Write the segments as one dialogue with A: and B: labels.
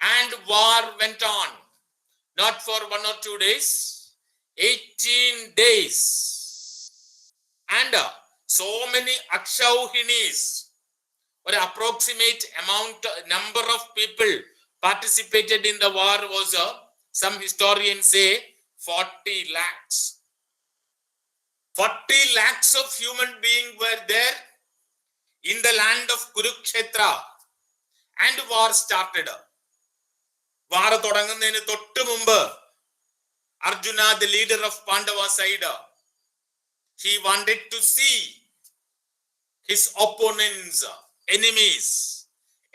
A: And war went on. Not for 1 or 2 days, 18 days. And so many Akshauhinis, or approximate number of people participated in the war was, some historians say, 40 lakhs. 40 lakhs of human beings were there in the land of Kurukshetra, and war started. War തുടങ്ങുന്നതിന് തൊട്ട് മുമ്പ് Arjuna, the leader of Pandava side, he wanted to see his opponents, enemies.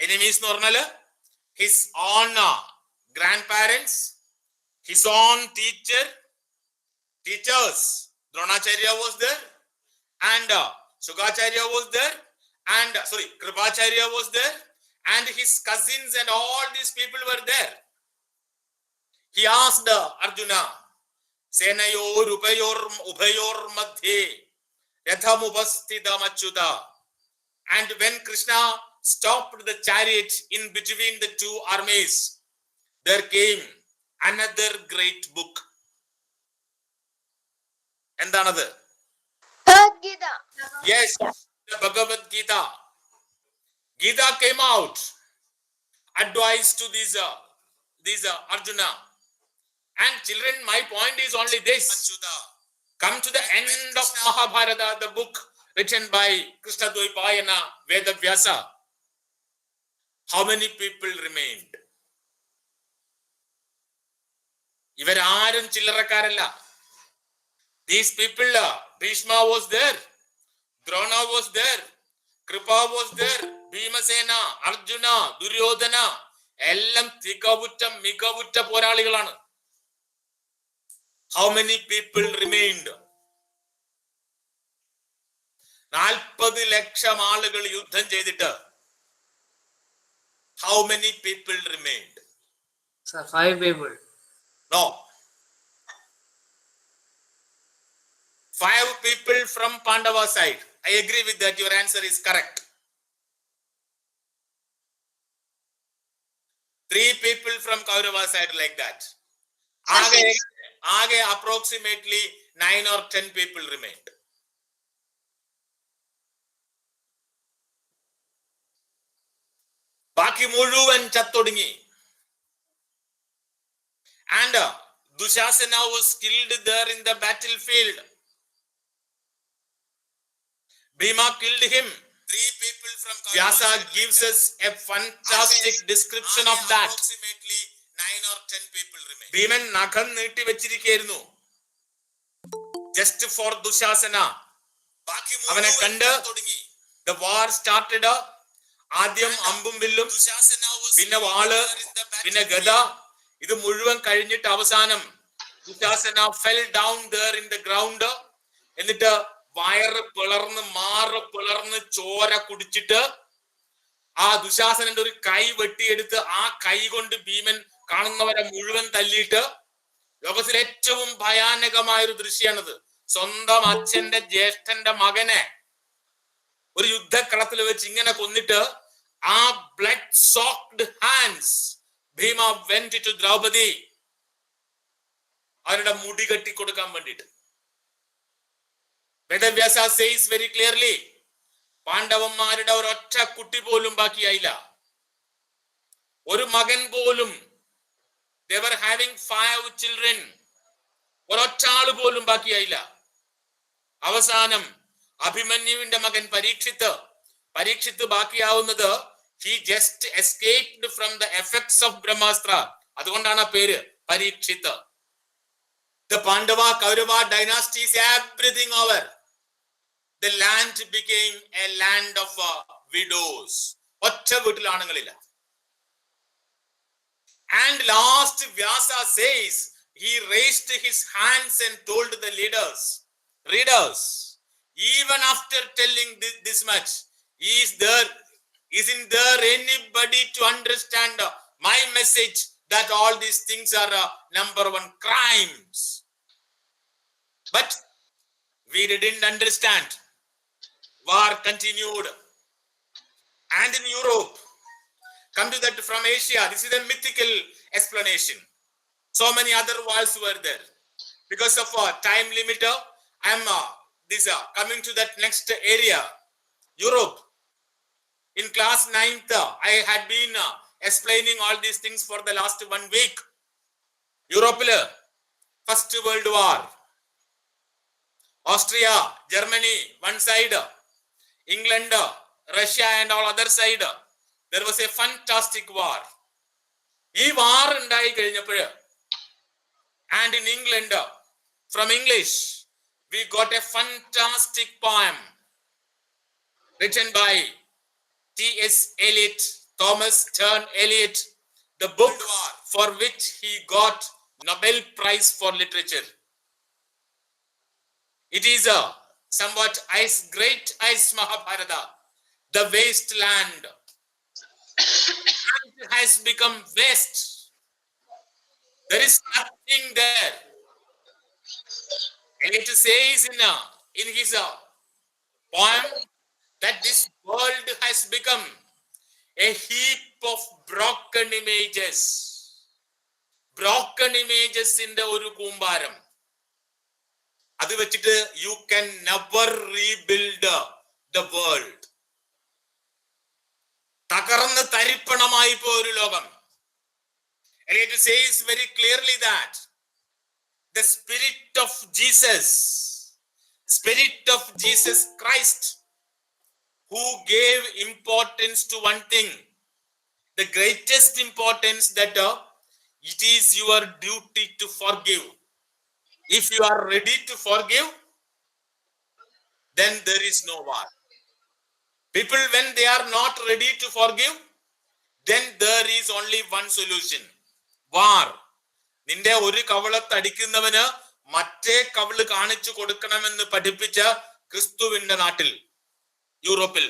A: Enemies എന്ന് പറഞ്ഞാല് his own grandparents, his own teachers. Dronacharya was there, and Shukacharya was there, and Kripacharya was there, and his cousins and all these people were there. He asked Arjuna, Senayor Upayor Madhye Yathamupasthitam Achyuta. And when Krishna stopped the chariot in between the two armies, there came another great book. And another.
B: Gita.
A: Yes, the Bhagavad Gita. Gita came out, advice to these Arjuna. And children, my point is only this. Come to the end of Mahabharata, the book written by Krishna Dvaipayana Vedavyasa. How many people remained? Ivararum chillarakaralla. These people, Bhishma was there, Drona was there, Kripa was there, Bhimasena, Arjuna, Duryodhana, ellam thikavutta mikavutta poraligalanu. How many people remained? 40 ലക്ഷം ആളുകൾ യുദ്ധം ചെയ്തിട്ട് how many people remained?
C: Sir, 5 people.
A: No. 5 people from Pandava side. I agree with that. Your answer is correct. 3 people from Kaurava side, like that. Aage approximately 9 or 10 people remained. Baki muluvan chattodingi. And Dushasana was killed there in the battlefield. Bhima killed him. 3 people from Vyasa gives us a fantastic description of that. Approximately 9 or 10 people remain. Bhiman nakhan neeti vechirikkerunu. Just for Dushasana. Avane kanda the war started. Adyam ambum villum, pinna vaala, pinna gada. Idu muluvan kazhinjittu avasanam Dushasana fell down there in the ground. എന്നിട്ട് വയറ് പിളർന്ന് മാറ് പിളർന്ന് ചോര കുടിച്ചിട്ട് ആ ദുശാസനന്റെ ഒരു കൈ വെട്ടിയെടുത്ത് ആ കൈ കൊണ്ട് ഭീമൻ കാണുന്നവരെ മുഴുവൻ തല്ലിയിട്ട് ലോകത്തിലെ ഏറ്റവും ഭയാനകമായ ഒരു ദൃശ്യമാണിത്. സ്വന്തം അച്ഛന്റെ ജ്യേഷ്ഠന്റെ മകനെ ഒരു യുദ്ധക്കളത്തിൽ വെച്ച് ഇങ്ങനെ കൊന്നിട്ട് ആ blood soaked hands Bhima went to Draupadi അവരുടെ മുടി കെട്ടി കൊടുക്കാൻ വേണ്ടിയിട്ട്. Vedavyasa says very clearly, പാണ്ഡവന്മാരുടെ ഒരൊറ്റ കുട്ടി പോലും ബാക്കിയായില്ല, ഒരു മകൻ പോലും. They were having 5 children. ഒരൊറ്റ ആള് പോലും ബാക്കിയായില്ല. അവസാനം അഭിമന്യുവിന്റെ മകൻ Parikshit ബാക്കിയാവുന്നത് he just escaped from the effects of Brahmastra. അതുകൊണ്ടാണ് ആ പേര് Parikshit. The Pandava Kaurava dynasties, everything over. The land became a land of widows. ഒറ്റ വീട്ടിൽ ആണുങ്ങളില്ല. And last Vyasa says he raised his hands and told the readers, even after telling this much, isn't there anybody to understand my message that all these things are number 1 crimes? But we didn't understand. War continued. And in Europe, Come to that from Asia. This is a mythical explanation. So many other wars were there. Because of time limiter, I am coming to that next area, Europe. In class 9th, I had been explaining all these things for the last 1 week. Europe, First World War. Austria, Germany, one side. England, Russia and all other side. There was a fantastic war. This war and in England, from English, we got a fantastic poem written by T.S. Eliot, Thomas Stern Eliot, the book for which he got Nobel Prize for Literature. It is a somewhat great ice Mahabharata. The wasteland has become waste. There is nothing there. Eliot says in his poem that this world has become a heap of broken images. Broken images in the Oru Kumbaram. Adu vechittu you can never rebuild the world. Takarana taripanamayi po oru logam. Eliot says very clearly that the Spirit of Jesus Christ, who gave importance to one thing, the greatest importance, that it is your duty to forgive. If you are ready to forgive, then there is no war. People, when they are not ready to forgive, then there is only one solution: war. നിന്റെ ഒരു കവളത്ത് അടിക്കുന്നവന് മറ്റേ കവള് കാണിച്ചു കൊടുക്കണമെന്ന് പഠിപ്പിച്ച ക്രിസ്തുവിന്റെ നാട്ടിൽ, യൂറോപ്പിൽ,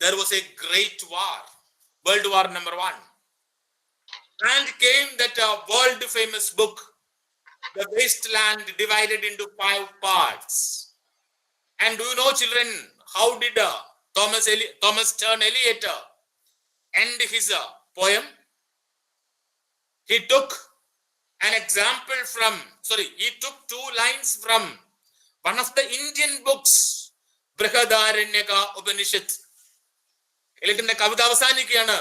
A: there was a great war, World War number 1, and came that world famous book, The Wasteland, divided into 5 parts. And do you know, children, how did Thomas Stern Eliot end his poem? He took an example from, he took 2 lines from one of the Indian books, Brihadaranyaka Upanishad. Eliotinte kavitha avasanikiyana,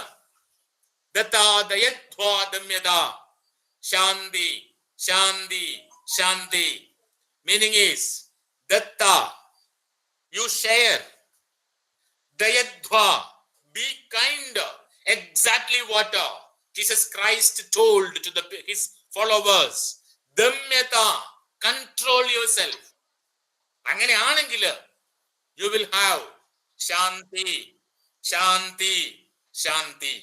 A: datta dayatva damyada shanti shanti shanti. Meaning is, datta, you share, dayatva, be kind. Exactly what Jesus Christ told to his followers. Damyata, control yourself. അങ്ങനെയാണെങ്കിൽ you will have shanti, shanti, shanti.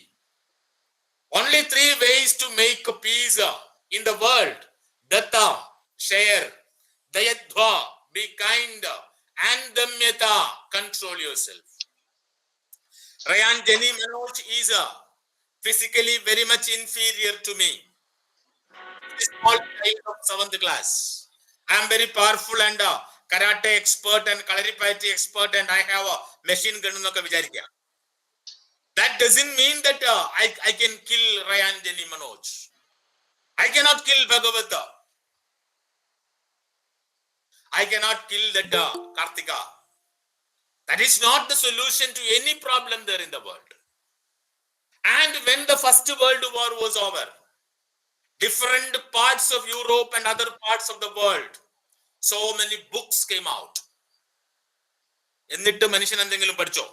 A: Only 3 ways to make peace in the world: datta, share; dayatva, be kind; and damyata, control yourself. Rayan Jenny Manoj is physically very much inferior to me. Small child of 7th class. I am very powerful and karate expert and kalaripayati expert, and I have a machine gun എന്നൊക്കെ വിചാരിക്കുക. That doesn't mean that I can kill Rayan Jenny Manoj. I cannot kill Bhagavata. I cannot kill that Kartika. That is not the solution to any problem there in the world. And when the First World War was over, different parts of Europe and other parts of the world, so many books came out. എന്നിട്ട് മനുഷ്യൻ എന്തെങ്കിലും പഠിച്ചോ?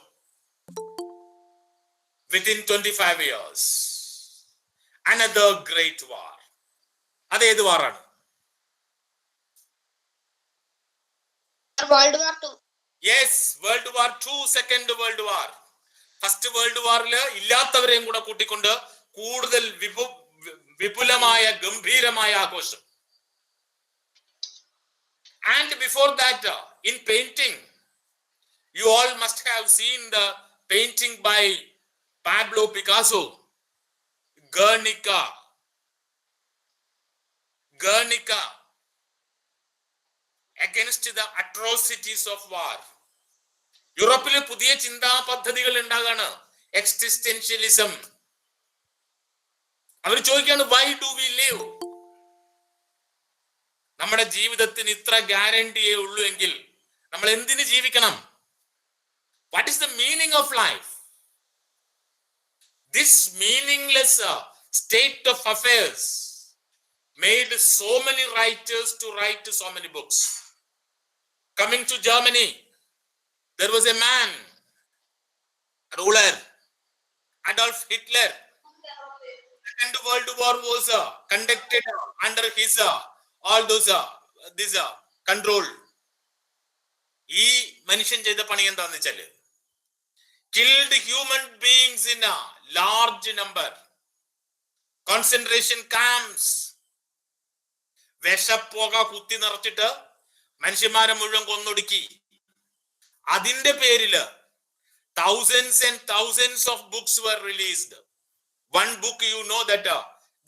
A: Within 25 years, another great war. അത് ഏത് വാറാണ്?
B: World War II.
A: Yes, World War II, Second World War. First World War'ല് ഇല്ലാത്തവരെയും കൂടെ കൂട്ടിക്കൊണ്ട് കൂടുതൽ വിപുലമായ ഗംഭീരമായ ആഘോഷം. And before that, in painting, you all must have seen the painting by Pablo Picasso, Guernica. Against the atrocities of war. യൂറോപ്പിലെ പുതിയ ചിന്താ പദ്ധതികൾ ഉണ്ടാകാണ്. എക്സിസ്റ്റൻഷ്യലിസം. അവർ ചോദിക്കാണ്, വൈ ഡു വി ലിവ്? നമ്മുടെ ജീവിതത്തിന് ഇത്ര ഗ്യാരണ്ടിയേ ഉള്ളൂ എങ്കിൽ നമ്മൾ എന്തിന് ജീവിക്കണം? What is the meaning of life? This meaningless state of affairs made so many writers to write so many books. Coming to Germany, there was a man, a ruler, Adolf Hitler. Second World War was conducted under his all those this control. ഈ മനുഷ്യൻ ചെയ്ത പണി എന്താന്ന് വെച്ചാല്, killed human beings in a large number. Concentration camps. വിഷപ്പുക കുത്തി നിറച്ചിട്ട് മനുഷ്യന്മാരെ മുഴുവൻ കൊന്നൊടുക്കി. അതിന്റെ പേരില് thousands and thousands of books were released. One book, you know that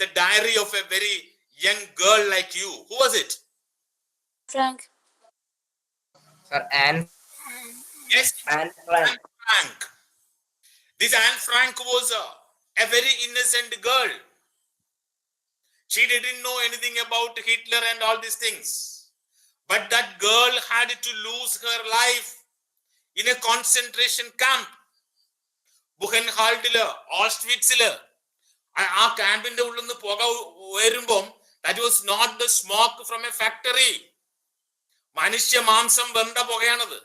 A: the diary of a very young girl like you. Who was it?
B: Frank.
C: Sir, Anne.
A: Yes,
C: Anne Frank.
A: Anne Frank. This Anne Frank was a very innocent girl. She didn't know anything about Hitler and all these things. But that girl had to lose her life in a concentration camp. ബുഹൻഹാൾഡില്, ഓസ്ട്വിറ്റ്സില്, ആ ക്യാമ്പിന്റെ ഉള്ളിൽ നിന്ന് പുക വരുമ്പം that was not the smoke from a factory. മനുഷ്യ മാംസം വെന്ത പുകയാണത്.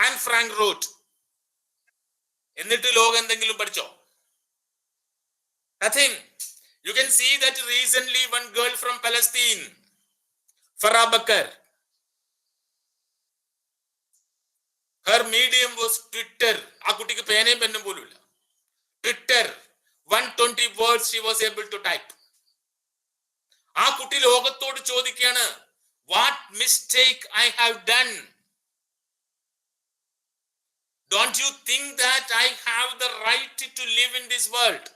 A: And Frank rote. എന്നിട്ട് ലോകം എന്തെങ്കിലും പഠിച്ചോ? Nothing. You can see that recently one girl from Palestine, Farah Bakar, her medium was Twitter. ആ കുട്ടിക്ക് പേനയും പെന്നും പോലും ഇല്ല. Twitter, 120 words she was able to type. ആ കുട്ടി ലോകത്തോട് ചോദിക്കുകയാണ്, what mistake I have done? Don't you think that I have the right to live in this world?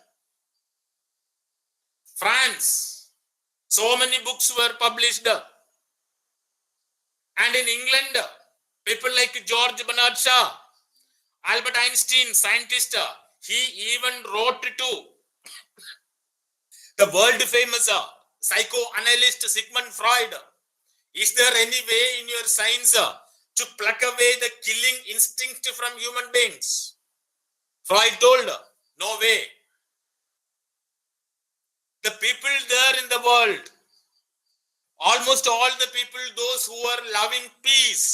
A: France, so many books were published. And in England, people like George Bernard Shaw, Albert Einstein, scientist, he even wrote to the world famous psychoanalyst Sigmund Freud, is there any way in your science to pluck away the killing instinct from human beings? Freud told, no way. The people there in the world, almost all the people, those who were loving peace,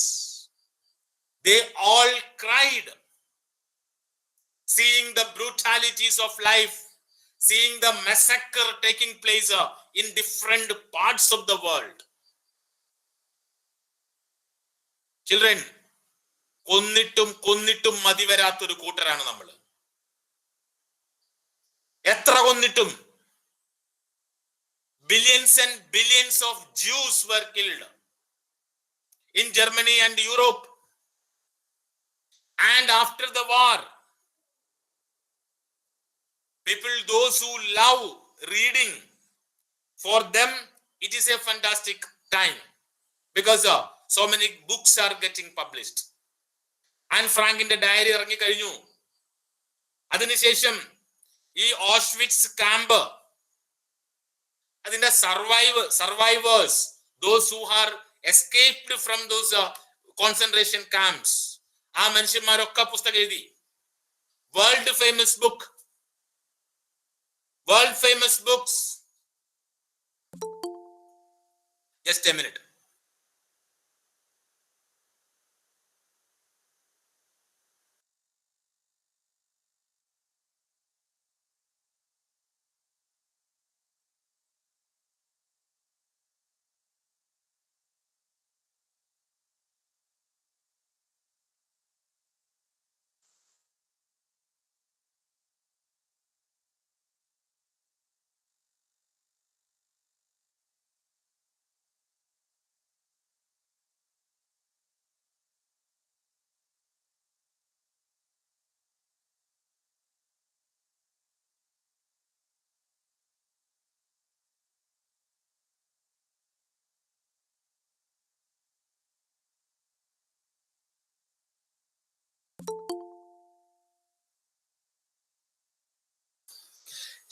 A: they all cried, seeing the brutalities of life, seeing the massacre taking place in different parts of the world. Children, കൊന്നിട്ടും മതി വരാത്തൊരു കൂട്ടരാണ് നമ്മൾ. എത്ര കൊന്നിട്ടും. Billions and billions of Jews were killed in Germany and Europe. And after the war, people, those who love reading, for them it is a fantastic time because so many books are getting published. And Frank in the diary ഇറങ്ങി കഴിഞ്ഞു. അതിനുശേഷം ഈ Auschwitz camp, അതിന്റെ survivors, those who are escaped from those concentration camps, ആ മനുഷ്യന്മാരൊക്കെ പുസ്തകം എഴുതി. World famous books. Just a minute.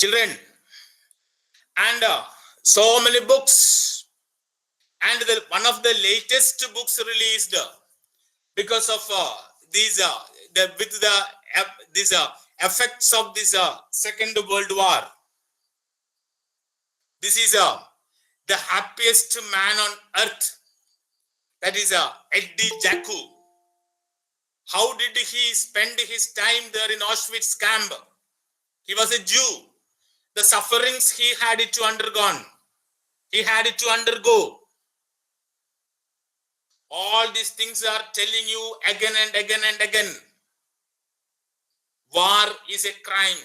A: children, and so many books, and one of the latest books released because of these these effects of this Second World War. This is the happiest man on earth. That is Eddie Jaku. How did he spend his time there in Auschwitz camp? He was a Jew. The sufferings he had to undergone. He had to undergo. All these things are telling you again and again and again. War is a crime.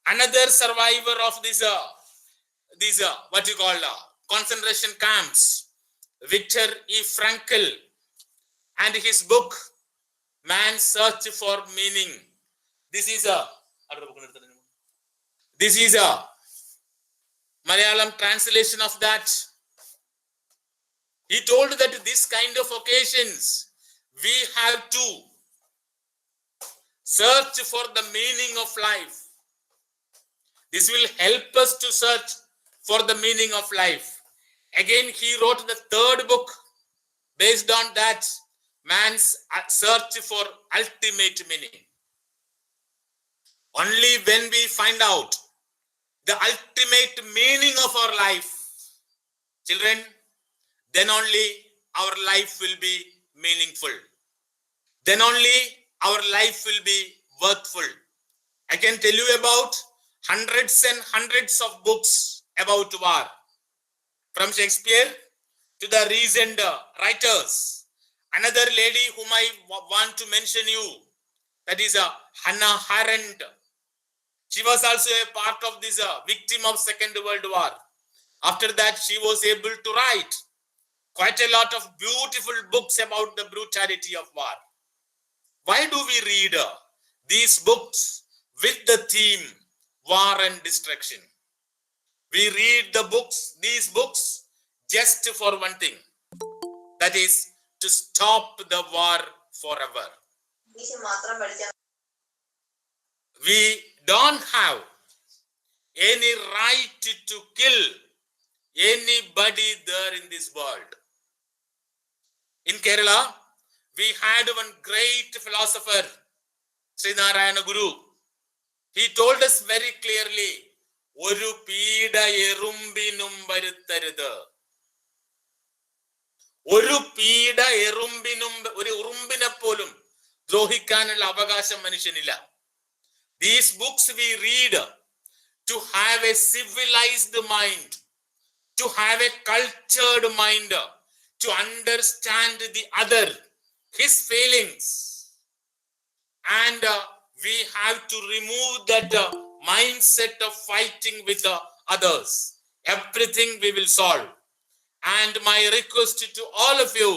A: Another survivor of these what you call concentration camps, Viktor E. Frankl, and his book Man's Search for Meaning. This is a Malayalam translation of that. He told that this kind of occasions we have to search for the meaning of life. This will help us to search for the meaning of life. Again, he wrote the third book based on that, Man's Search for Ultimate Meaning. Only when we find out the ultimate meaning of our life, children, then only our life will be meaningful. Then only our life will be worthful. I can tell you about hundreds and hundreds of books about war, from Shakespeare to the recent writers. Another lady whom I want to mention you, that is Hannah Arendt. She was also a part of this victim of Second World War. After that, she was able to write quite a lot of beautiful books about the brutality of war. Why do we read these books with the theme war and destruction? We read these books just for one thing, that is to stop the war forever. We don't have any right to kill anybody there in this world. In Kerala, we had one great philosopher, Srinarayana Guru. He told us very clearly, Oru peeda erumbinum varutharuthu. Oru peeda erumbinum, oru urumbine polum ദ്രോഹിക്കാനുള്ള അവകാശം മനുഷ്യനില്ല. These books we read to have a civilized mind, to have a cultured mind, to understand the other, his feelings. And we have to remove that mindset of fighting with others. Everything we will solve. And my request to all of you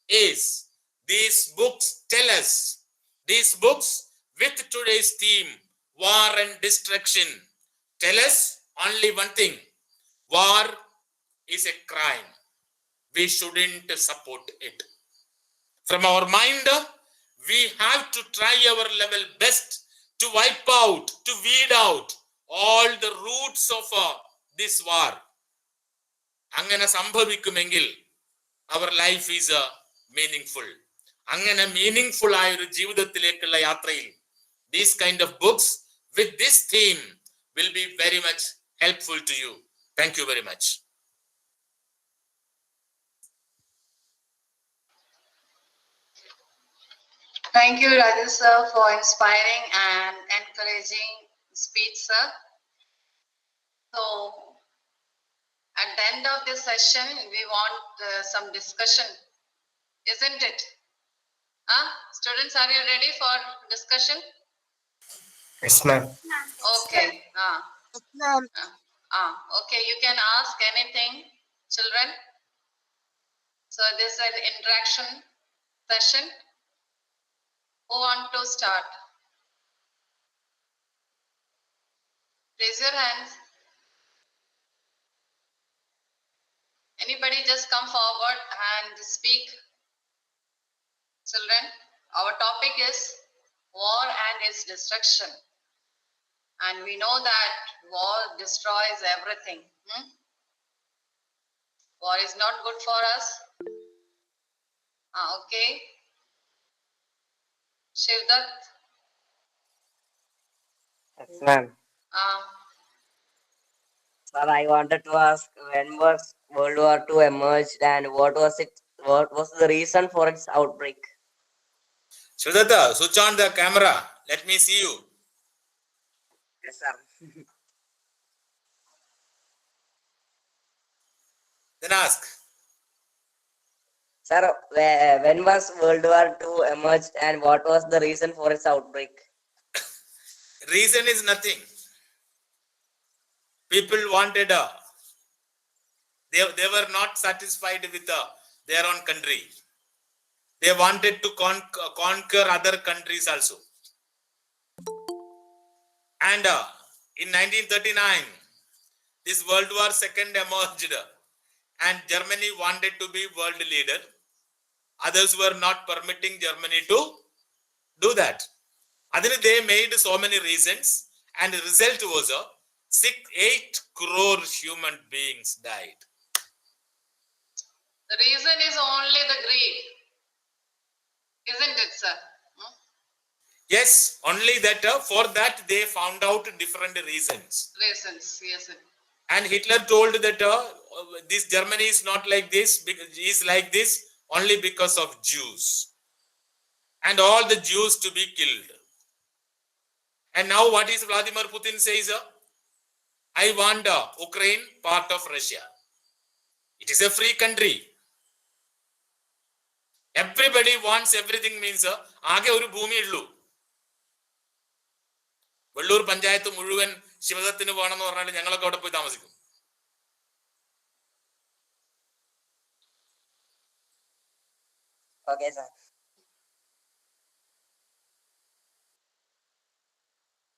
A: is, these books tell us, these books with today's theme, war and destruction, tell us only one thing: war is a crime. We shouldn't support it. From our mind, we have to try our level best to wipe out, to weed out all the roots of this war. Angana sambhavikkumengil our life is meaningful. Angana meaningful ayoru jeevithathilekkulla yatrayil these kind of books with this theme will be very much helpful to you. Thank you very much.
D: Thank you, Rajesh sir, for inspiring and encouraging speech, sir. So, at the end of this session, we want some discussion, isn't it? Students, are you ready for discussion?
C: Yes, ma'am.
D: Okay. Okay, you can ask anything, children. So, this is an interaction session. Who want to start? Raise your hands. Anybody just come forward and speak? Children, our topic is war and its destruction. And we know that war destroys everything. War is not good for us. Okay. Shivdat.
C: Yes, ma'am.
E: Sir, I wanted to ask when was World War II emerged and what was it? What was the reason for its outbreak?
A: Shivdata, switch on the camera. Let me see you.
E: Yes, sir.
A: Then ask.
E: Sir, when was World War II emerged and what was the reason for its outbreak?
A: Reason is nothing. People wanted they were not satisfied with their own country. They wanted to conquer other countries also. And in 1939, this World War II emerged, and Germany wanted to be world leader. Others were not permitting Germany to do that. They made so many reasons, and the result was 8 crore human beings died.
D: The reason is only the greed. Isn't it, sir?
A: Yes, only that for that they found out different reasons.
D: Reasons, yes, sir.
A: And Hitler told that this Germany is not like this, is like this only because of Jews. And all the Jews to be killed. And now what is Vladimir Putin says? I want Ukraine part of Russia. It is a free country. Everybody wants everything means ആകെ ഒരു ഭൂമിയുള്ളൂ. വെള്ളൂർ പഞ്ചായത്ത് മുഴുവൻ ശിവദത്തിന് പോകണമെന്ന് പറഞ്ഞാൽ ഞങ്ങളൊക്കെ അവിടെ പോയി താമസിക്കും.
E: Okay, sir.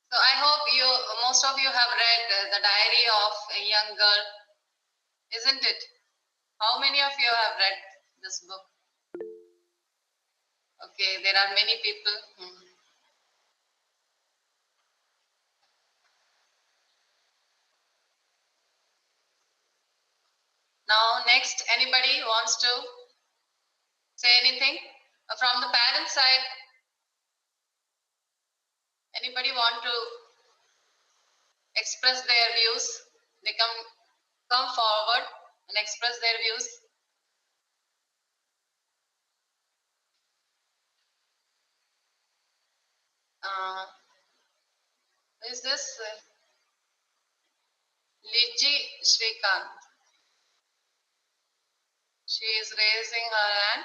D: So I hope most of you have read the diary of a young girl, isn't it? How many of you have read this book? Okay, there are many people. Now, next, anybody wants to say anything from the parent side? Anybody want to express their views? They come forward and express their views. Is this Liji Shrikant? She is raising her hand.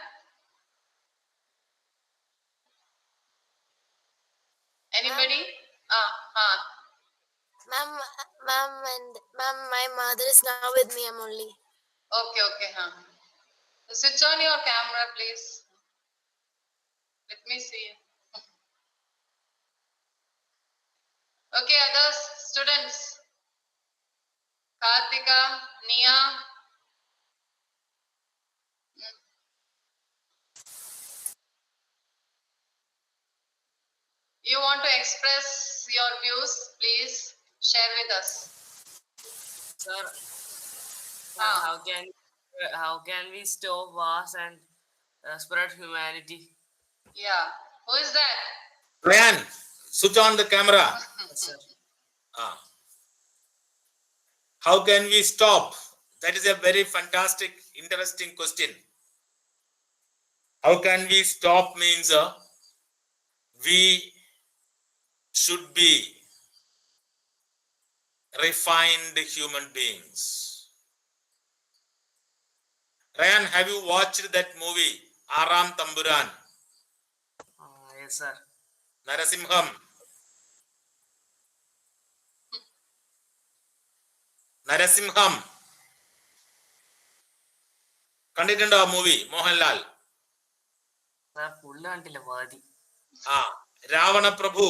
D: Anybody?
B: Ma'am, my mother is now with me. I'm only.
D: Okay. Switch on your camera, please. Let me see. Okay, others, students. Kartika, Nia. You want to express your views? Please share with us.
F: Sir, how can we stop wars and spread humanity?
D: Yeah. Who is that?
A: Ryan, switch on the camera.
F: Yes, sir.
A: How can we stop? That is a very fantastic, interesting question. How can we stop means we should be refined human beings. Ryan, have you watched that movie, Aram Tamburan?
F: Yes, sir.
A: Narasimham. Narasimham. കണ്ടിട്ടുണ്ടോ ആ movie Mohanlal?
F: Sir, full കണ്ടില്ല വാതി.
A: രാവണ പ്രഭു.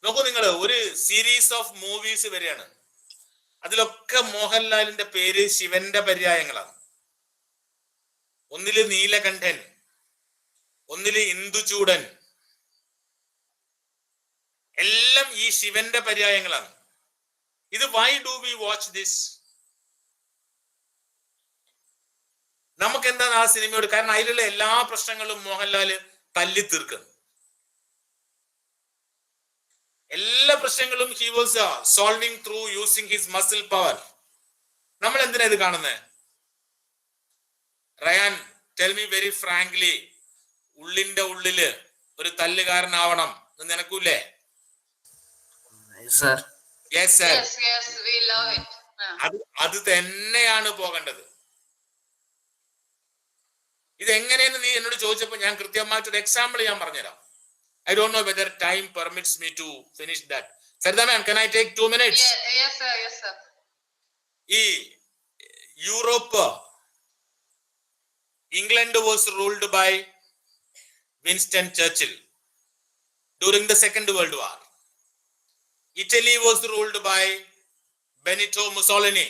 A: നോക്കൂ നിങ്ങൾ, ഒരു series of movies വരെയാണ്. അതിലൊക്കെ മോഹൻലാലിന്റെ പേര് ശിവന്റെ പര്യായങ്ങളാണ്. ഒന്നില് നീലകണ്ഠൻ, ഒന്നില് ഇന്ദുചൂടൻ, ശിവന്റെ പര്യായങ്ങളാണ്. ഇത് why do we watch this? നമുക്ക് എന്താണ് ആ സിനിമയോട്? കാരണം അതിലുള്ള എല്ലാ പ്രശ്നങ്ങളും മോഹൻലാല് തല്ലി തീർക്കുന്നു. എല്ലാ പ്രശ്നങ്ങളും he was solving through using his muscle power. നമ്മൾ എന്തിനാ ഇത് കാണുന്നത്? Ryan, tell me very frankly, ഉള്ളിന്റെ ഉള്ളില് ഒരു തല്ലുകാരനാവണം എന്ന് നിനക്കൂല്ലേ?
F: Yes, sir.
A: Yes sir.
D: Yes, yes, we love it.
A: അത് തന്നെയാണ് പോകേണ്ടത്. ഇത് എങ്ങനെയെന്ന് നീ എന്നോട് ചോദിച്ചപ്പോൾ ഞാൻ കൃത്യമായിട്ടൊരു എക്സാമ്പിൾ ഞാൻ പറഞ്ഞുതരാം. I don't know whether time permits me to finish that. Sarda ma'am, can I take 2 minutes?
D: Yes, sir, yes, sir.
A: ഈ Europe, England was ruled by Winston Churchill during the Second World War. Italy was ruled by Benito Mussolini.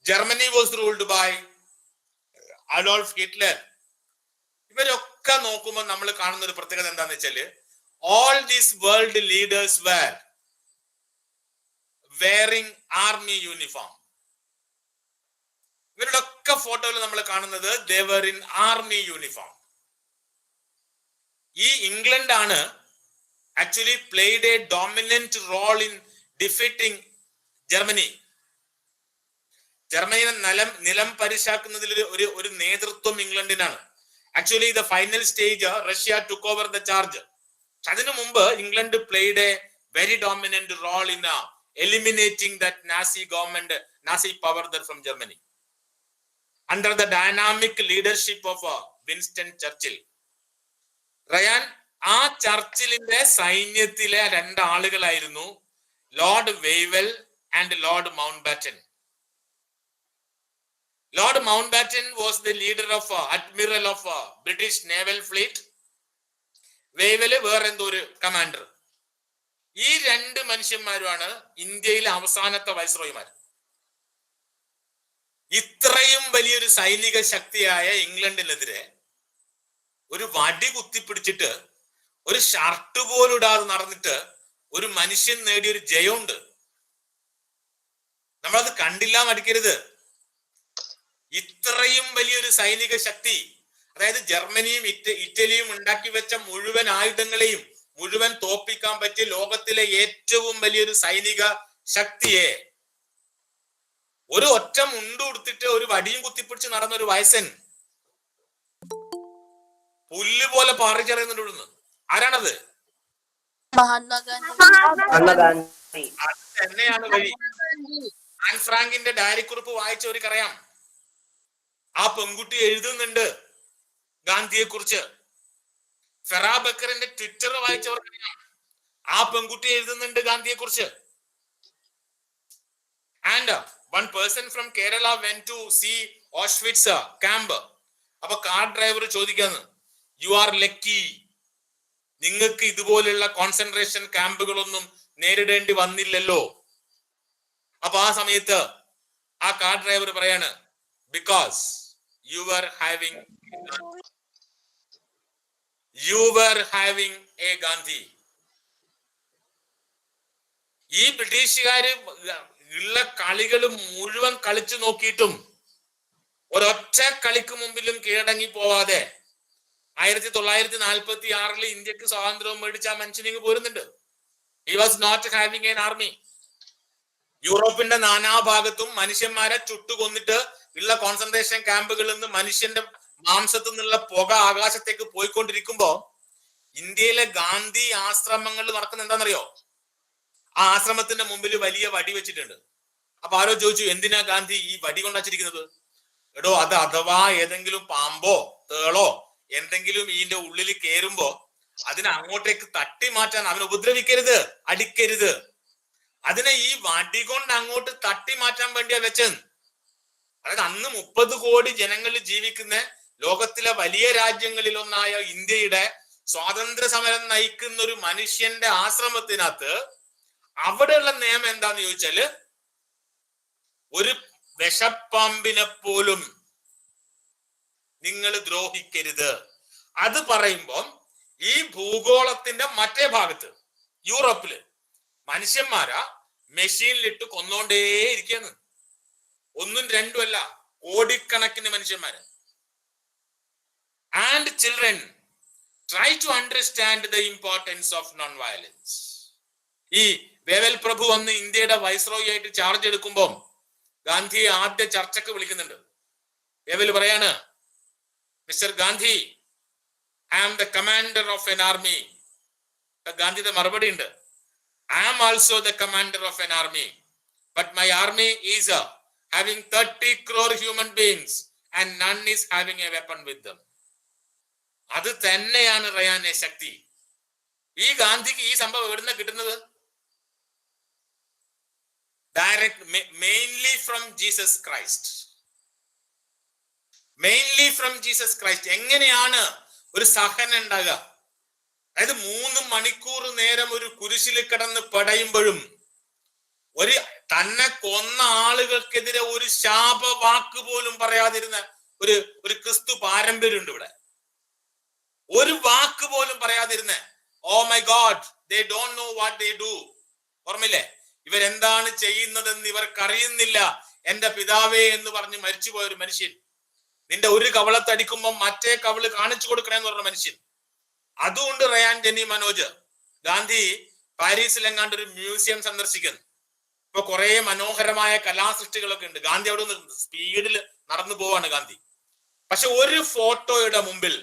A: Germany was ruled by Adolf Hitler. ഇവരൊക്കെ നോക്കുമ്പോൾ നമ്മൾ കാണുന്ന ഒരു പ്രത്യേകത എന്താന്ന് വെച്ചാല്, all these world leaders were wearing army uniform. ഇവരുടെ ഒക്കെ ഫോട്ടോയിൽ നമ്മൾ കാണുന്നത് they were in army uniform. ഈ ഇംഗ്ലണ്ട് ആണ് actually played a dominant role in defeating Germany. ജർമ്മനിയെ നിലം പരിശാക്കുന്നതിൽ ഒരു നേതൃത്വം ഇംഗ്ലണ്ടിനാണ്. Actually, the final stage, Russia took over the charge. അതിനു മുമ്പ് England played a very dominant role in eliminating that Nazi government, Nazi power there from Germany, under the dynamic leadership of Winston Churchill. റയാൻ, ആ ചർച്ചിലിന്റെ സൈന്യത്തിലെ രണ്ടാളുകളായിരുന്നു lord Wavell and lord Mountbatten. Lord Mountbatten was the leader of admiral of British naval fleet. Wavell വേറെ എന്തോ ഒരു commander. ഈ രണ്ട് മനുഷ്യന്മാരുമാണ് ഇന്ത്യയിലെ അവസാനത്തെ വൈസ്രോയിമാർ. ഇത്രയും വലിയൊരു സൈനിക ശക്തിയായ ഇംഗ്ലണ്ടിനെതിരെ ഒരു വടി കുത്തിപ്പിടിച്ചിട്ട് ഒരു ഷർട്ട് പോലും ഇടാതെ നടന്നിട്ട് ഒരു മനുഷ്യൻ നേടിയൊരു ജയമുണ്ട്. നമ്മളത് കണ്ടില്ല മടിക്കരുത്. ഇത്രയും വലിയൊരു സൈനിക ശക്തി, അതായത് ജർമ്മനിയും ഇറ്റലിയും ഉണ്ടാക്കി വെച്ച മുഴുവൻ ആയുധങ്ങളെയും മുഴുവൻ തോപ്പിക്കാൻ പറ്റിയ ലോകത്തിലെ ഏറ്റവും വലിയൊരു സൈനിക ശക്തിയെ ഒരു ഒറ്റ മുണ്ട് കൊടുത്തിട്ട് ഒരു വടിയും കുത്തിപ്പിടിച്ച് നടന്ന ഒരു വയസ്സൻ പുല്ല് പോലെ പാറിച്ചെറിയുന്നുണ്ട് ഇവിടുന്ന്. ആരാണത്?
E: മഹാത്മാഗാന്ധി.
A: അത് തന്നെയാണ് വഴി. ആൻ ഫ്രാങ്കിന്റെ ഡയറിക്കുറിപ്പ് വായിച്ചവർക്കറിയാം, ആ പെൺകുട്ടി എഴുതുന്നുണ്ട് ഗാന്ധിയെ കുറിച്ച്. ഫെറാ ബക്കറിന്റെ ട്വിറ്റർ വായിച്ചവർക്കറിയാം, ആ പെൺകുട്ടി എഴുതുന്നുണ്ട് ഗാന്ധിയെ കുറിച്ച്. And one person from Kerala went to see Auschwitz camp. അപ്പൊ കാർ ഡ്രൈവർ ചോദിക്കാന്ന്, യു ആർ ലക്കി, നിങ്ങൾക്ക് ഇതുപോലുള്ള കോൺസെൻട്രേഷൻ ക്യാമ്പുകളൊന്നും നേരിടേണ്ടി വന്നില്ലല്ലോ. അപ്പൊ ആ സമയത്ത് ആ കാർ ഡ്രൈവർ പറയാണ്, because you were having a Gandhi. ഈ ബ്രിട്ടീഷുകാര് ഉള്ള കളികൾ മുഴുവൻ കളിച്ചു നോക്കിയിട്ടും ഒരൊറ്റ കളിക്ക് മുമ്പിലും കീഴടങ്ങി പോവാതെ 1946 ഇന്ത്യക്ക് സ്വാതന്ത്ര്യം മേടിച്ച ആ മനുഷ്യനിങ്ങ് പോരുന്നുണ്ട്. He was not having an army. യൂറോപ്പിന്റെ നാനാഭാഗത്തും മനുഷ്യന്മാരെ ചുട്ടുകൊന്നിട്ട് ഉള്ള കോൺസെൻട്രേഷൻ ക്യാമ്പുകളിൽ നിന്ന് മനുഷ്യന്റെ മാംസത്തിൽ നിന്നുള്ള പുക ആകാശത്തേക്ക് പോയിക്കൊണ്ടിരിക്കുമ്പോ ഇന്ത്യയിലെ ഗാന്ധി ആശ്രമങ്ങളിൽ നടക്കുന്ന എന്താണെന്നറിയോ? ആ ആശ്രമത്തിന്റെ മുമ്പിൽ വലിയ വടി വെച്ചിട്ടുണ്ട്. അപ്പൊ ആരോ ചോദിച്ചു, എന്തിനാ ഗാന്ധി ഈ വടി കൊണ്ടുവച്ചിരിക്കുന്നത്? എടോ, അത് അഥവാ ഏതെങ്കിലും പാമ്പോ തേളോ എന്തെങ്കിലും ഇതിന്റെ ഉള്ളിൽ കേറുമ്പോ അതിനെ അങ്ങോട്ടേക്ക് തട്ടി മാറ്റാൻ, അവനെ ഉപദ്രവിക്കരുത്, അടിക്കരുത്. അതിനെ ഈ വടി കൊണ്ട് അങ്ങോട്ട് തട്ടി മാറ്റാൻ വേണ്ടിയാ വെച്ചത്. അതായത് അന്ന് 30 കോടി ജനങ്ങൾ ജീവിക്കുന്ന ലോകത്തിലെ വലിയ രാജ്യങ്ങളിൽ ഒന്നായ ഇന്ത്യയുടെ സ്വാതന്ത്ര്യ സമരം നയിക്കുന്ന ഒരു മനുഷ്യന്റെ ആശ്രമത്തിനകത്ത് അവിടെയുള്ള നിയമം എന്താന്ന് ചോദിച്ചാല്, ഒരു വിഷപ്പാമ്പിനെ പോലും നിങ്ങൾ ദ്രോഹിക്കരുത്. അത് പറയുമ്പോ ഈ ഭൂഗോളത്തിന്റെ മറ്റേ ഭാഗത്ത് യൂറോപ്പില് മനുഷ്യന്മാരാ മെഷീനിലിട്ട് കൊന്നോണ്ടേ ഇരിക്കുന്നു. ഒന്നും രണ്ടും അല്ല, കോടിക്കണക്കിന് മനുഷ്യന്മാര്. And children try to understand the importance of non violence. ഈ വേവൽ പ്രഭു വന്ന് ഇന്ത്യയുടെ വൈസ്രോയി ആയിട്ട് ചാർജ് എടുക്കുമ്പോൾ ഗാന്ധിയെ ആദ്യ ചർച്ചക്ക് വിളിക്കുന്നുണ്ട്. വേവൽ പറയാണ്, mister Gandhi, I am the commander of an army. ഗാന്ധിയുടെ മറുപടി ഉണ്ട്, I am also the commander of an army, but my army is having 30 crore human beings and none is having a weapon with them. അത് തന്നെയാണ് റയാനെ ശക്തി. ഈ ഗാന്ധിക്ക് ഈ സംഭവം എവിടുന്ന കിട്ടുന്നത്? Direct, mainly from Jesus Christ. Mainly from Jesus Christ. എങ്ങനെയാണ് ഒരു സഹനം ഉണ്ടാകുക? അതായത് 3 മണിക്കൂർ നേരം ഒരു കുരിശിൽ കിടന്ന് പടയുമ്പോഴും ഒരു തന്നെ കൊന്ന ആളുകൾക്കെതിരെ ഒരു ശാപവാക്ക് പോലും പറയാതിരുന്ന ഒരു ക്രിസ്തു പാരമ്പര്യമുണ്ട് ഇവിടെ. ഒരു വാക്ക് പോലും പറയാതിരുന്ന, oh my god, they don't know what they do. ഓർമ്മയില്ലേ? ഇവരെന്താണ് ചെയ്യുന്നതെന്ന് ഇവർക്കറിയുന്നില്ല, എന്റെ പിതാവേ എന്ന് പറഞ്ഞ് മരിച്ചുപോയ ഒരു മനുഷ്യൻ. നിന്റെ ഒരു കവളത്തടിക്കുമ്പോ മറ്റേ കവള് കാണിച്ചു കൊടുക്കണമെന്ന് പറഞ്ഞ മനുഷ്യൻ. അതുകൊണ്ട് റയാൻ, ജെന്നി, മനോജ്, ഗാന്ധി പാരീസിൽ എങ്ങാണ്ട് ഒരു മ്യൂസിയം സന്ദർശിക്കുന്നു. ഇപ്പൊ കുറെ മനോഹരമായ കലാസൃഷ്ടികളൊക്കെ ഉണ്ട്. ഗാന്ധി അവിടെ നിന്ന് സ്പീഡിൽ നടന്നു പോവാണ് ഗാന്ധി. പക്ഷെ ഒരു ഫോട്ടോയുടെ മുമ്പിൽ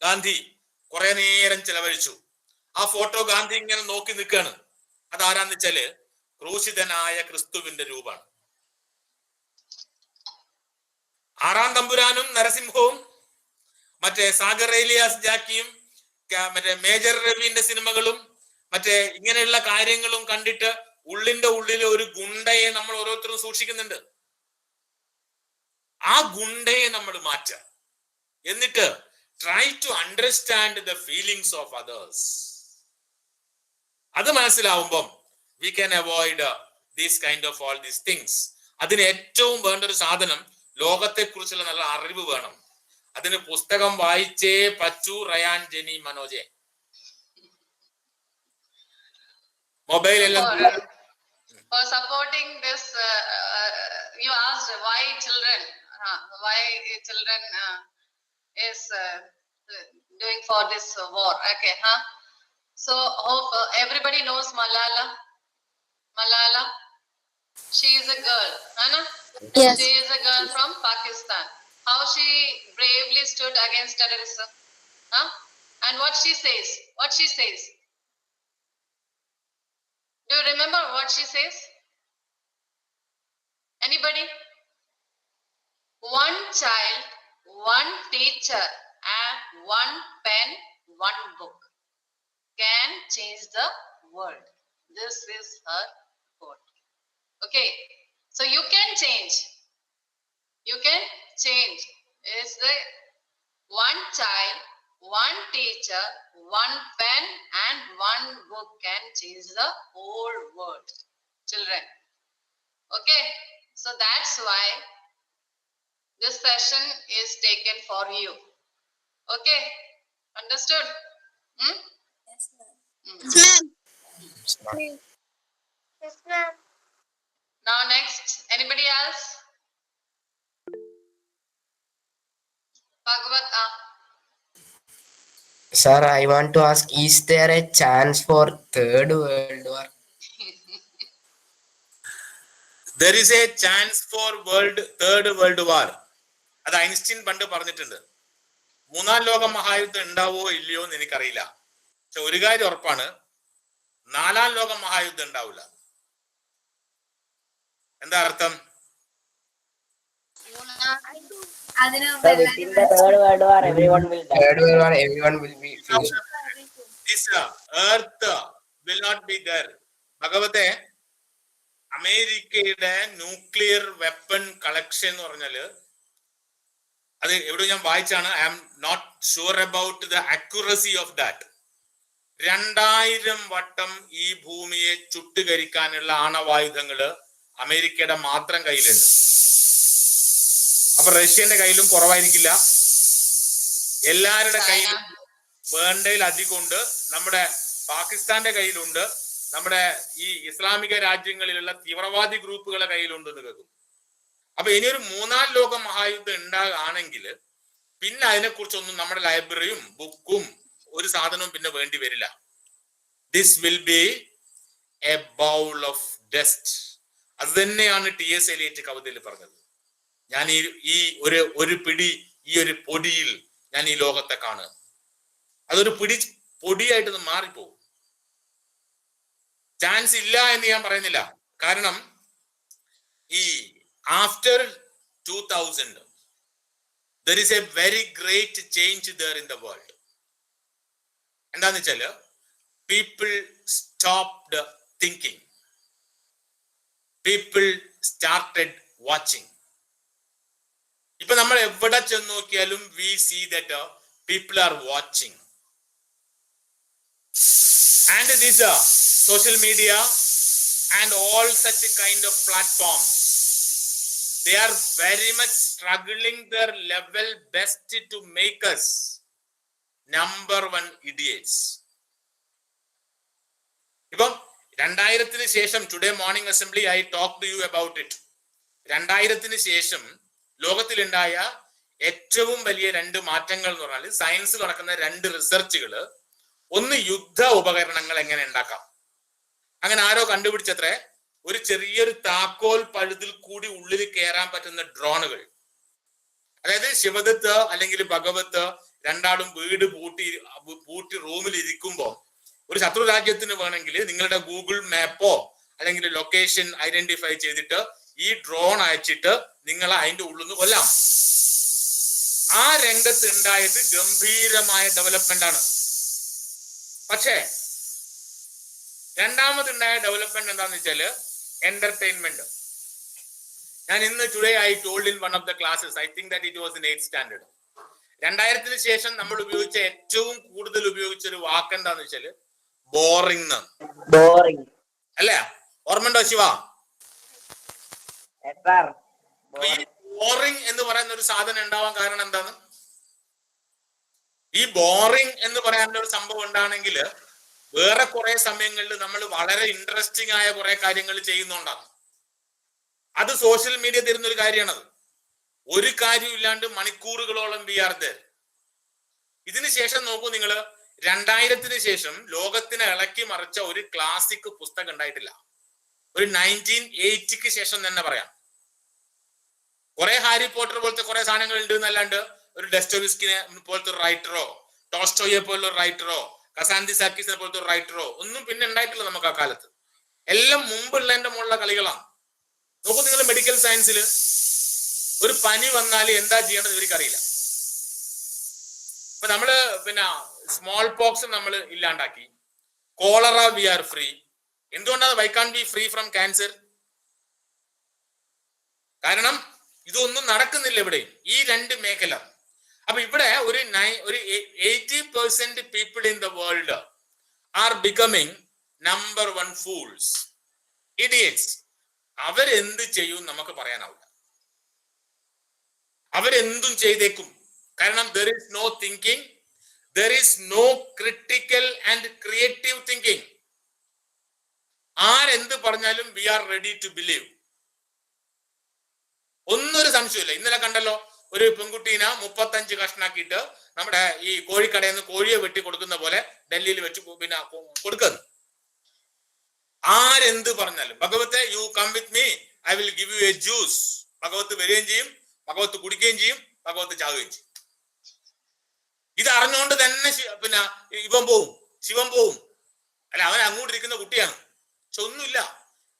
A: ഗാന്ധി കുറെ നേരം ചെലവഴിച്ചു. ആ ഫോട്ടോ ഗാന്ധി ഇങ്ങനെ നോക്കി നിൽക്കുകയാണ്. അതാരാന്ന് വെച്ചാല് ക്രൂശിതനായ ക്രിസ്തുവിന്റെ രൂപമാണ്. 6-ാം തമ്പുരാനും നരസിംഹവും മറ്റേ സാഗർ ഏലിയാസ് ജാക്കിയും മറ്റേ മേജർ രവിന്റെ സിനിമകളും മറ്റേ ഇങ്ങനെയുള്ള കാര്യങ്ങളും കണ്ടിട്ട് ഉള്ളിന്റെ ഉള്ളിൽ ഒരു ഗുണ്ടയെ നമ്മൾ ഓരോരുത്തരും സൂക്ഷിക്കുന്നുണ്ട്. ആ ഗുണ്ടയെ നമ്മൾ മാറ്റുക. എന്നിട്ട് try to understand the feelings of others. അത് മനസ്സിലാവുമ്പം we can avoid these kind of all these things. അതിന് ഏറ്റവും വേണ്ട ഒരു സാധനം ലോകത്തെ കുറിച്ചുള്ള നല്ല അറിവ് വേണം. അതിന് പുസ്തകം വായിച്ചേ പറ്റൂ. റയാൻ, ജെനി, മനോജെ, മൊബൈൽ എല്ലാം.
D: For supporting this, you asked why children is doing for this war. Okay, huh? So hope everybody knows Malala. She is a girl, Anna.
B: Yes.
D: She is a girl from Pakistan. How she bravely stood against terrorism, huh? And what she says? Do you remember what she says? Anybody? One child, one teacher, and one pen, one book can change the world. This is her quote. Okay, so you can change. It's the one child, one teacher, one pen, and one book can change the whole world. Children. Okay, so that's why this session is taken for you. Okay, understood?
B: Yes, ma'am.
C: Yes, ma'am.
B: Yes, ma'am.
D: Now next, anybody else? Bhagavat,
C: Sir, I want to ask, is there a chance for Third World War?
A: There is a chance for third world war. അത് Einstein പണ്ട് പറഞ്ഞിട്ടുണ്ട്. 3-ാം ലോക മഹായുദ്ധം ഉണ്ടാവോ ഇല്ലയോ എന്ന് എനിക്കറിയില്ല. പക്ഷെ ഒരു കാര്യം ഉറപ്പാണ്, 4-ാം ലോക മഹായുദ്ധം ഉണ്ടാവില്ല. എന്താ അർത്ഥം?
E: Within the Third World War, everyone will die.
C: Third World War, everyone will be finished.
A: This earth will not be there. ഭഗവത്തെ, അമേരിക്കയുടെ ന്യൂക്ലിയർ വെപ്പൺ കളക്ഷൻ എന്ന് പറഞ്ഞാല് അത് എവിടെ ഞാൻ വായിച്ചാണ്. I am not sure about the accuracy of that. 2000 വട്ടം ഈ ഭൂമിയെ ചുട്ടുകരിക്കാനുള്ള ആണവായുധങ്ങള് അമേരിക്കയുടെ മാത്രം കയ്യിലുണ്ട്. അപ്പൊ റഷ്യന്റെ കയ്യിലും കുറവായിരിക്കില്ല. എല്ലാവരുടെ കയ്യിലും വേണ്ടയിൽ അധികമുണ്ട്. നമ്മുടെ പാകിസ്ഥാന്റെ കയ്യിലുണ്ട്, നമ്മുടെ ഈ ഇസ്ലാമിക രാജ്യങ്ങളിലുള്ള തീവ്രവാദി ഗ്രൂപ്പുകളെ കയ്യിലുണ്ടെന്ന് കേൾക്കും. അപ്പൊ ഇനിയൊരു മൂന്നാം ലോക മഹായുദ്ധം ഉണ്ടാകുകയാണെങ്കിൽ പിന്നെ അതിനെക്കുറിച്ചൊന്നും നമ്മുടെ ലൈബ്രറിയും ബുക്കും ഒരു സാധനവും പിന്നെ വേണ്ടി വരില്ല. This will be A bowl of dust. അത് തന്നെയാണ് TS എലിയറ്റ് കവിതയിൽ പറഞ്ഞത്. ഞാൻ ഈ ഒരു പിടി ഈ ഒരു പൊടിയിൽ ഞാൻ ഈ ലോകത്തെ കാണുക. അതൊരു പൊടിയായിട്ടൊന്ന് മാറിപ്പോകും. ചാൻസ് ഇല്ല എന്ന് ഞാൻ പറയുന്നില്ല. കാരണം ഈ after 2000 there is a very great change there in the world. എന്താന്ന് വെച്ചാല് people stopped thinking, people started watching. ഇപ്പൊ നമ്മൾ എവിടെ ചെന്ന് നോക്കിയാലും we see that people are watching, and these social media and all such kind of platforms, they are very much struggling their level best to make us number one idiots. ഇപ്പം 2000 ശേഷം today morning assembly I talk to you about it. 2000 ശേഷം ലോകത്തിലുണ്ടായ ഏറ്റവും വലിയ 2 മാറ്റങ്ങൾ എന്ന് പറഞ്ഞാൽ സയൻസിൽ നടക്കുന്ന 2 റിസർച്ചുകൾ. ഒന്ന്, യുദ്ധ ഉപകരണങ്ങൾ എങ്ങനെ ഉണ്ടാക്കാം. അങ്ങനെ ആരോ കണ്ടുപിടിച്ചത്രേ ഒരു ചെറിയൊരു താക്കോൽ പഴുതിൽ കൂടി ഉള്ളിൽ കയറാൻ പറ്റുന്ന ഡ്രോണുകൾ. അതായത് ശിവദത്ത് അല്ലെങ്കിൽ ഭഗവത്ത് രണ്ടാളും വീട് പൂട്ടി റൂമിൽ ഇരിക്കുമ്പോൾ ഒരു ശത്രു രാജ്യത്തിന് വേണമെങ്കിൽ നിങ്ങളുടെ ഗൂഗിൾ മാപ്പോ അല്ലെങ്കിൽ ലൊക്കേഷൻ ഐഡന്റിഫൈ ചെയ്തിട്ട് ഈ ഡ്രോൺ അയച്ചിട്ട് നിങ്ങളെ അതിന്റെ ഉള്ളിൽ നിന്ന് കൊല്ലാം. ആ രംഗത്ത് ഉണ്ടായത് ഗംഭീരമായ ഡെവലപ്മെന്റ് ആണ്. പക്ഷേ രണ്ടാമതുണ്ടായ ഡെവലപ്മെന്റ് എന്താന്ന് വെച്ചാല് എന്റർടൈൻമെന്റ്. ഞാൻ ഇന്ന് today I told in one of the classes, I think that it was in 8th standard. 2000 ശേഷം നമ്മൾ ഉപയോഗിച്ച ഏറ്റവും കൂടുതൽ ഉപയോഗിച്ച ഒരു വാക്ക് എന്താന്ന് വെച്ചാല് ബോറിംഗ്.
E: ബോറിംഗ്
A: അല്ലേ? ഓർമ്മണ്ടോ ശിവ? ഈ ബോറിംഗ് എന്ന് പറയുന്ന ഒരു സാധനം ഉണ്ടാവാൻ കാരണം എന്താണ്? ഈ ബോറിംഗ് എന്ന് പറയാനുള്ള ഒരു സംഭവം ഉണ്ടാണെങ്കിൽ വേറെ കുറെ സമയങ്ങളിൽ നമ്മൾ വളരെ ഇൻട്രസ്റ്റിംഗ് ആയ കുറെ കാര്യങ്ങൾ ചെയ്യുന്നുണ്ടാകും. അത് സോഷ്യൽ മീഡിയ തരുന്ന ഒരു കാര്യമാണത്. ഒരു കാര്യമില്ലാണ്ട് മണിക്കൂറുകളോളം വി ആർ ദേർ. ഇതിന് ശേഷം നോക്കൂ നിങ്ങൾ, 2000 ശേഷം ലോകത്തിനെ ഇളക്കി മറിച്ച ഒരു ക്ലാസിക് പുസ്തകം ഉണ്ടായിട്ടില്ല. ഒരു 1980 ശേഷം തന്നെ പറയാം. കുറെ ഹാരി പോട്ടർ പോലത്തെ കുറെ സാധനങ്ങൾ ഉണ്ട് എന്നല്ലാണ്ട് ഒരു ഡെസ്റ്റോവിസ്കിനെ പോലത്തെ ഒരു റൈറ്ററോ ടോൾസ്റ്റോയെ പോലുള്ള ഒരു റൈറ്ററോ കസാൻഡിസാക്കിസിനെ പോലത്തെ ഒരു റൈറ്ററോ ഒന്നും പിന്നെ ഉണ്ടായിട്ടില്ല നമുക്ക് ആ കാലത്ത്. എല്ലാം മുമ്പുള്ളതിന്റെ മുകളിലുള്ള കളികളാണ്. നോക്കൂ നിങ്ങൾ, മെഡിക്കൽ സയൻസിൽ ഒരു പനി വന്നാൽ എന്താ ചെയ്യേണ്ടത് ഇവർക്കറിയില്ല. ഇപ്പൊ നമ്മള് പിന്നെ സ്മോൾ പോക്സ് നമ്മൾ ഇല്ലാണ്ടാക്കി, കോളറ വി ആർ ഫ്രീ. എന്തുകൊണ്ടാണ് why can be free from cancer? കാരണം ഇതൊന്നും നടക്കുന്നില്ല ഇവിടെ ഈ 2 മേഖല. അപ്പൊ ഇവിടെ ഒരു 80% people in the world are becoming number 1 fools, idiots. അവരെന്ത് ചെയ്യും നമുക്ക് പറയാനാവില്ല. അവരെന്തും ചെയ്തേക്കും. കാരണം there is no thinking, there is no critical and creative thinking. ആരെന്ത് പറഞ്ഞാലും we are ready to believe. ഒന്നൊരു സംശയമില്ല. ഇന്നലെ കണ്ടല്ലോ ഒരു പെൺകുട്ടീനെ 35 കഷ്ണാക്കിയിട്ട് നമ്മുടെ ഈ കോഴിക്കടയിൽ നിന്ന് കോഴിയെ വെട്ടി കൊടുക്കുന്ന പോലെ ഡൽഹിയിൽ വെച്ച് പിന്നെ കൊടുക്കുന്നു. ആരെന്ത് പറഞ്ഞാലും ഭഗവത്തെ you come with me, I will give you a juice. Bhagwat വരികയും ചെയ്യും, ഭഗവത്ത് കുടിക്കുകയും ചെയ്യും, ഭഗവത്ത് ചാവുകയും ചെയ്യും. ഇത് അറിഞ്ഞുകൊണ്ട് തന്നെ പിന്നെ ഇവൻ പോവും, ശിവൻ പോവും. അല്ല, അവൻ അങ്ങോട്ടിരിക്കുന്ന കുട്ടിയാണ്. പക്ഷെ ഒന്നുമില്ല,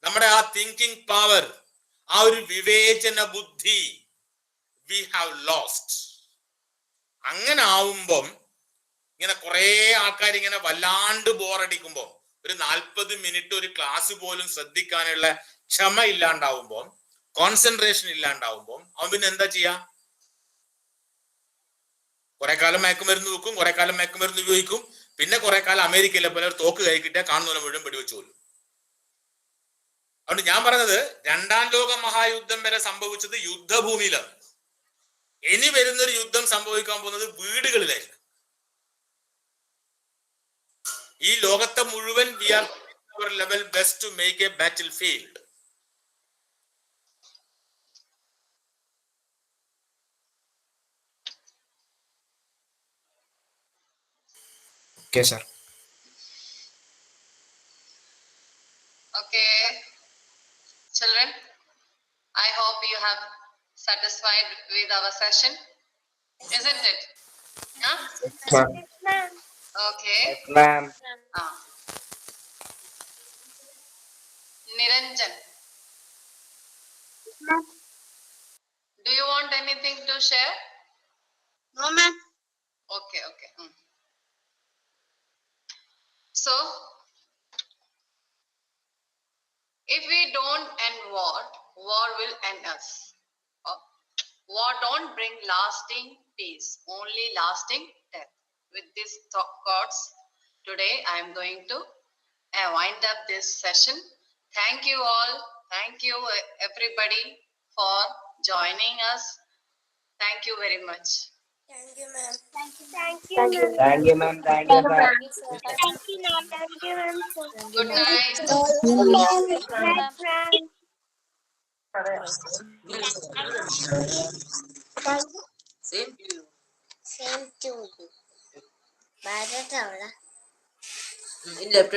A: നമ്മുടെ ആ തിങ്കിങ് പവർ, ആ ഒരു വിവേചന ബുദ്ധി വി ഹാവ് ലോസ്റ്റ്. അങ്ങനെ ആവുമ്പം ഇങ്ങനെ കുറെ ആൾക്കാർ ഇങ്ങനെ വല്ലാണ്ട് ബോറടിക്കുമ്പോൾ ഒരു 40 മിനിറ്റ് ഒരു ക്ലാസ് പോലും ശ്രദ്ധിക്കാനുള്ള ക്ഷമ ഇല്ലാണ്ടാവുമ്പോൾ, കോൺസെൻട്രേഷൻ ഇല്ലാണ്ടാവുമ്പോൾ അവൻ പിന്നെ എന്താ ചെയ്യാ? കുറെ കാലം മയക്കുമരുന്ന് വെക്കും, കുറെ കാലം മയക്കുമരുന്ന് ഉപയോഗിക്കും, പിന്നെ കുറെ കാലം അമേരിക്കയിലെ പോലെ ഒരു തോക്ക് കൈ കിട്ടിയാൽ കാണുന്ന മുഴുവൻ വെടിവെച്ചു കൊല്ലും. അതുകൊണ്ട് ഞാൻ പറഞ്ഞത് 2ാം ലോക മഹായുദ്ധം വരെ സംഭവിച്ചത് യുദ്ധഭൂമിയിലാണ്. ഇനി വരുന്നൊരു യുദ്ധം സംഭവിക്കാൻ പോകുന്നത് വീടുകളിലായിരിക്കും. ഈ ലോകത്തെ മുഴുവൻ proper level best to make a battlefield.
C: Okay, sir.
D: Okay, children, I hope you have satisfied with our session, isn't it? Huh?
C: Ma'am.
D: Okay.
E: Yes, ma'am.
D: Ah. Niranjan, do you want anything to share?
B: No, ma'am.
D: Okay, okay. So, if we don't end war will end us. Oh, war don't bring lasting peace, only lasting death. With these thoughts, today I am going to wind up this session. Thank you all. Thank you, everybody, for joining us. Thank you very much.
B: Thank you, ma'am.
E: Thank you, ma'am. Thank you, sir.
B: Thank you, ma'am. Thank you, ma'am.
D: Good night.
B: Same to you. Bye, Tawla.
F: In left